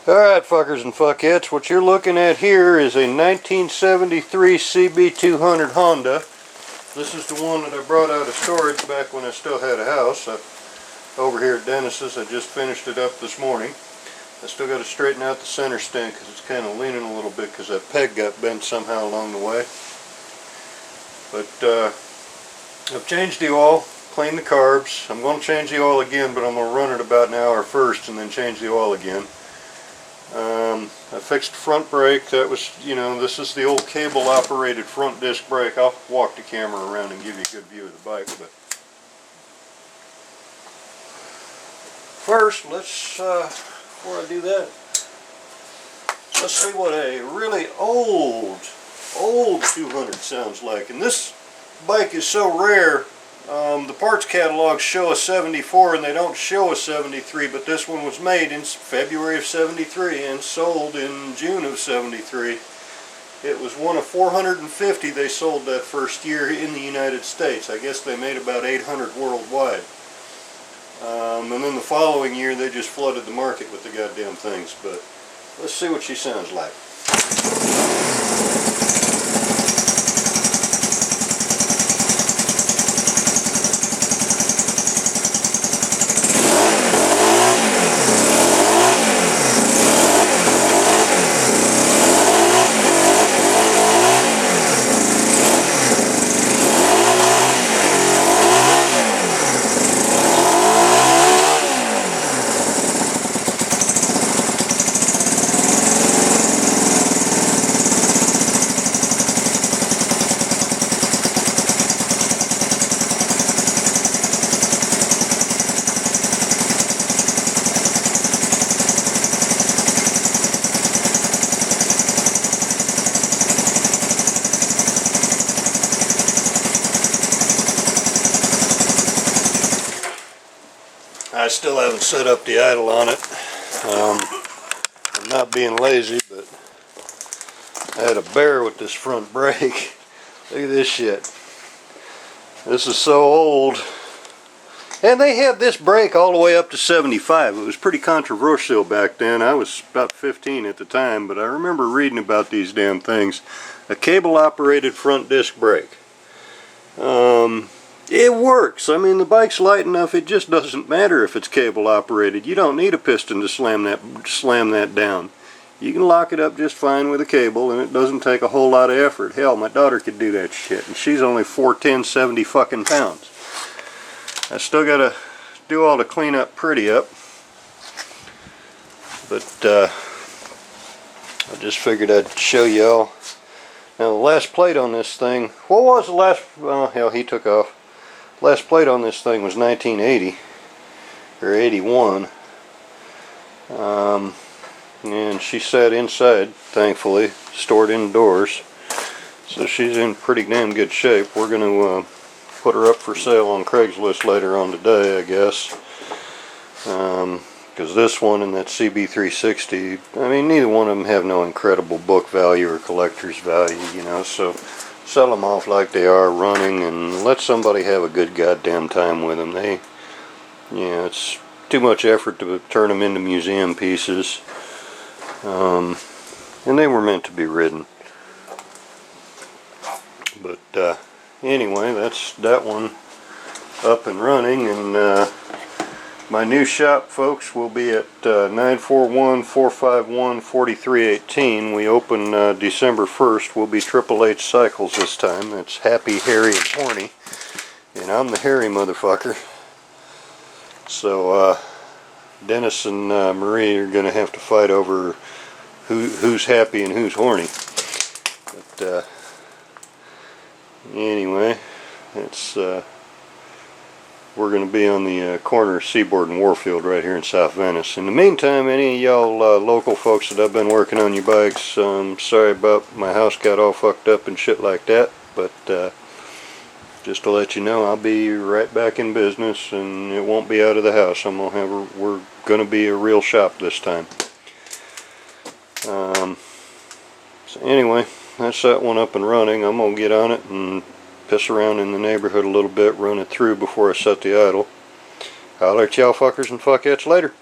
Alright, fuckers and fuckettes, what you're looking at here is a 1973 CB200 Honda. This is the one that I brought out of storage back when I still had a house. Over here at Dennis's, I just finished it up this morning. I still got to straighten out the center stand because it's kind of leaning a little bit because that peg got bent somehow along the way. But I've changed the oil, cleaned the carbs. I'm going to change the oil again, but I'm going to run it about an hour first and then change the oil again. I fixed the front brake. That was, this is the old cable operated front disc brake. I'll walk the camera around and give you a good view of the bike. But first, before I do that, let's see what a really old 200 sounds like. And this bike is so rare. The parts catalogs show a 74 and they don't show a 73, but this one was made in February of 73 and sold in June of 73. It was one of 450 they sold that first year in the United States. I guess they made about 800 worldwide. And then the following year they just flooded the market with the goddamn things. But let's see what she sounds like. I still haven't set up the idle on it. I'm not being lazy, but I had a bear with this front brake. Look at this shit. This is so old. And they had this brake all the way up to 75. It was pretty controversial back then. I was about 15 at the time, but I remember reading about these damn things. A cable operated front disc brake. It works. I mean, the bike's light enough, it just doesn't matter if it's cable operated. You don't need a piston to slam that down. You can lock it up just fine with a cable, and it doesn't take a whole lot of effort. Hell, my daughter could do that shit, and she's only 4'10", 70 fucking pounds. I still gotta do all the cleanup pretty up, but I just figured I'd show y'all. Now, the last plate on this thing, what was the last, well, hell, he took off. Last plate on this thing was 1980 or 81, and she sat inside, thankfully, stored indoors, so she's in pretty damn good shape. We're going to put her up for sale on Craigslist later on today, I guess, because this one and that CB360, I mean, neither one of them have no incredible book value or collector's value, so sell them off like they are running and let somebody have a good goddamn time with them. It's too much effort to turn them into museum pieces, and they were meant to be ridden. But anyway, that's that one up and running, and my new shop, folks, will be at 941-451-4318. We open December 1st. We'll be Triple H Cycles this time. That's Happy, Hairy, and Horny. And I'm the hairy motherfucker. So Dennis and Marie are going to have to fight over who's happy and who's horny. But anyway, it's... we're going to be on the corner of Seaboard and Warfield right here in South Venice. In the meantime, any of y'all local folks that I've been working on your bikes, sorry about my house got all fucked up and shit like that, but just to let you know, I'll be right back in business, and it won't be out of the house. We're going to be a real shop this time. So anyway, that's that one up and running. I'm going to get on it and piss around in the neighborhood a little bit, run it through before I set the idle. Holler at y'all fuckers and fuckettes later.